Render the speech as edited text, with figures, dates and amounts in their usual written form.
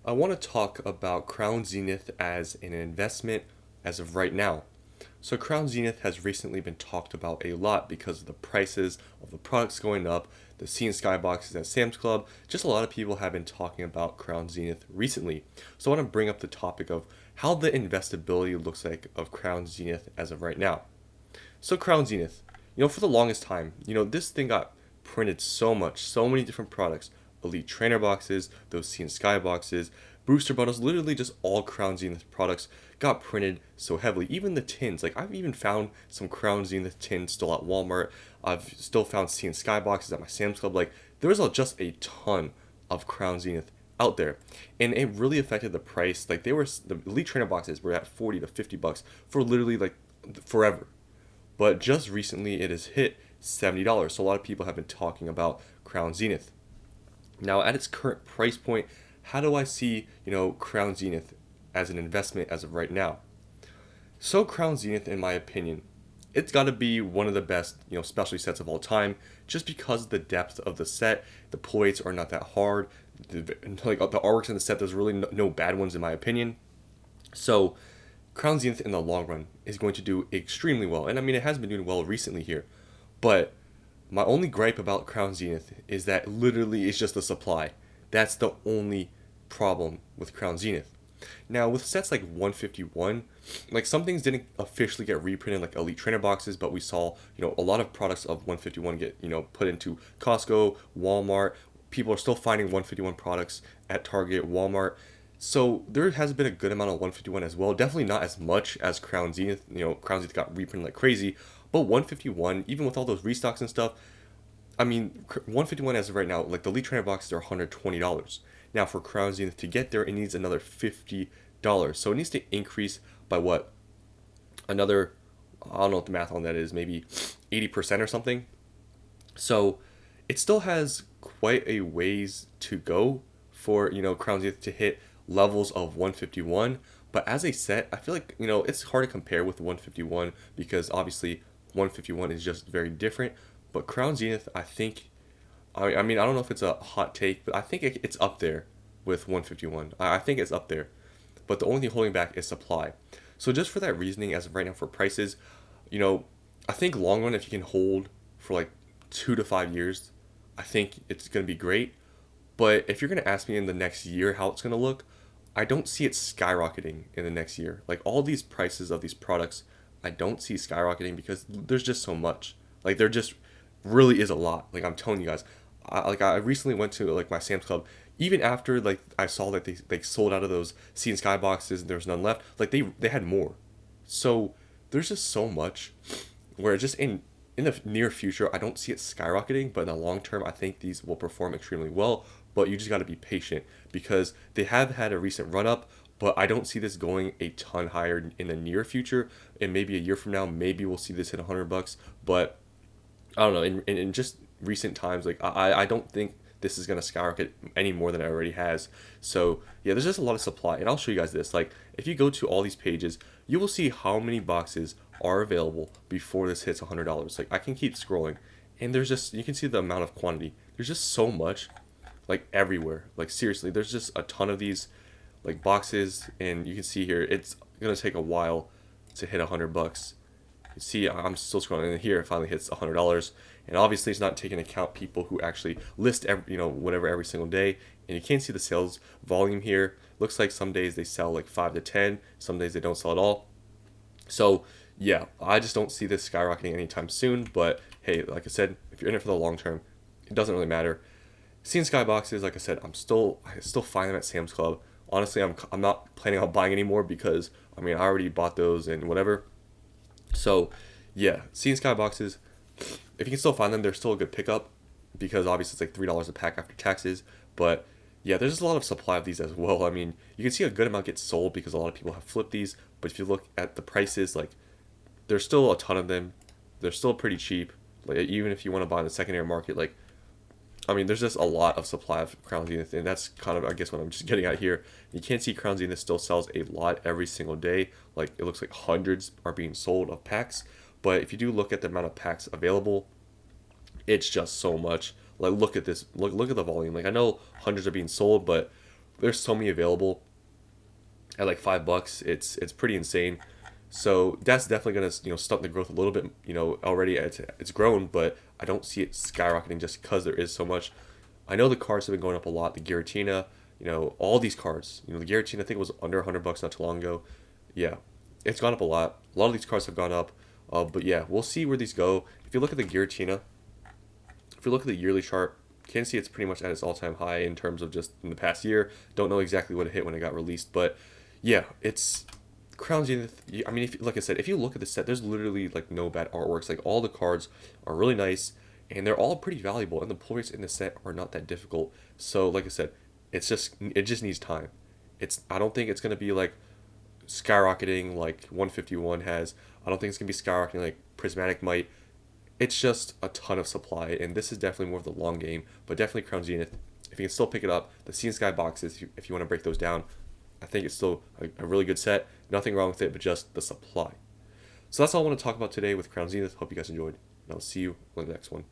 I want to talk about Crown Zenith as an investment as of right now. So, Crown Zenith has recently been talked about a lot because of the prices of the products going up, the Sea and Skyboxes at Sam's Club. Just a lot of people have been talking about Crown Zenith recently. So, I want to bring up the topic of how the investability looks like of Crown Zenith as of right now. So, Crown Zenith, for the longest time, this thing got printed so much, so many different products. Elite trainer boxes, those Sea and Sky boxes, booster bundles, literally just all Crown Zenith products got printed so heavily. Even the tins, like I've even found some Crown Zenith tins still at Walmart. I've still found Sea and Sky boxes at my Sam's Club. Like there was just a ton of Crown Zenith out there, and it really affected the price. Like the Elite trainer boxes were at 40 to 50 bucks for literally like forever. But just recently it has hit $70. So a lot of people have been talking about Crown Zenith. Now at its current price point, how do I see, Crown Zenith as an investment as of right now? So Crown Zenith, in my opinion, it's got to be one of the best, specialty sets of all time, just because of the depth of the set. The pull weights are not that hard. Like the artworks in the set, there's really no bad ones in my opinion. So Crown Zenith in the long run is going to do extremely well. And I mean, it has been doing well recently here. But my only gripe about Crown Zenith is that literally it's just the supply. That's the only problem with Crown Zenith. Now, with sets like 151, like some things didn't officially get reprinted, like Elite Trainer boxes, but we saw, a lot of products of 151 get, put into Costco, Walmart. People are still finding 151 products at Target, Walmart. So there has been a good amount of 151 as well. Definitely not as much as Crown Zenith. Crown Zenith got reprinted like crazy. But 151, even with all those restocks and stuff, I mean, 151 as of right now, like the Elite Trainer boxes are $120. Now for Crown Zenith to get there, it needs another $50. So it needs to increase by what? Another, I don't know what the math on that is, maybe 80% or something. So it still has quite a ways to go for, Crown Zenith to hit levels of 151. But as a set, I feel like, it's hard to compare with 151 because obviously 151 is just very different. But Crown Zenith, I think, I mean, I don't know if it's a hot take, but I think it's up there with 151. I think it's up there. But the only thing holding back is supply. So just for that reasoning, as of right now for prices, I think long run, if you can hold for like 2 to 5 years, I think it's going to be great. But if you're going to ask me in the next year how it's going to look, I don't see it skyrocketing in the next year. Like all these prices of these products, I don't see skyrocketing because there's just so much. Like there just really is a lot. Like I'm telling you guys, I recently went to like my Sam's Club. Even after like I saw that they sold out of those Sea and Sky boxes and there was none left. Like they had more. So there's just so much where just in the near future I don't see it skyrocketing, but in the long term I think these will perform extremely well. But you just got to be patient because they have had a recent run up, but I don't see this going a ton higher in the near future. And maybe a year from now, maybe we'll see this hit $100. But I don't know. In just recent times, like I don't think this is gonna skyrocket any more than it already has. So yeah, there's just a lot of supply, and I'll show you guys this. Like if you go to all these pages, you will see how many boxes are available before this hits $100. Like I can keep scrolling, and there's just you can see the amount of quantity. There's just so much, like everywhere. Like seriously, there's just a ton of these, like boxes, and you can see here it's gonna take a while to hit $100. See, I'm still scrolling, and here it finally hits $100. And obviously, it's not taking into account people who actually list whatever every single day. And you can't see the sales volume here. Looks like some days they sell like 5 to 10. Some days they don't sell at all. So yeah, I just don't see this skyrocketing anytime soon. But hey, like I said, if you're in it for the long term, it doesn't really matter. Seeing skyboxes, like I said, I still find them at Sam's Club. Honestly, I'm not planning on buying anymore because I mean I already bought those and whatever. So, yeah, Sea and Sky boxes, if you can still find them, they're still a good pickup because obviously it's like $3 a pack after taxes. But yeah, there's just a lot of supply of these as well. I mean, you can see a good amount get sold because a lot of people have flipped these. But if you look at the prices, like there's still a ton of them. They're still pretty cheap. Like even if you want to buy in the secondary market, like I mean, there's just a lot of supply of Crown Zenith, and that's kind of, I guess, what I'm just getting at here. You can't see Crown Zenith still sells a lot every single day. Like, it looks like hundreds are being sold of packs. But if you do look at the amount of packs available, it's just so much. Like, look at this. Look at the volume. Like, I know hundreds are being sold, but there's so many available at like $5. It's pretty insane. So that's definitely gonna stunt the growth a little bit. Already it's grown, but I don't see it skyrocketing just because there is so much. I know the cards have been going up a lot. The Giratina, all these cards. The Giratina I think it was under $100 not too long ago. Yeah, it's gone up a lot. A lot of these cards have gone up. But yeah, we'll see where these go. If you look at the Giratina, if you look at the yearly chart, you can see it's pretty much at its all-time high in terms of just in the past year. Don't know exactly what it hit when it got released, but yeah, it's Crown Zenith. I mean, like I said, if you look at the set, there's literally like no bad artworks. Like all the cards are really nice, and they're all pretty valuable, and the pull rates in the set are not that difficult. So like I said, it just needs time. I don't think it's gonna be like skyrocketing like 151 has. I don't think it's gonna be skyrocketing like Prismatic might. It's just a ton of supply, and this is definitely more of the long game. But definitely Crown Zenith, if you can still pick it up, the Sea and Sky boxes, if you want to break those down, I think it's still a really good set. Nothing wrong with it, but just the supply. So that's all I want to talk about today with Crown Zenith. Hope you guys enjoyed, and I'll see you on the next one.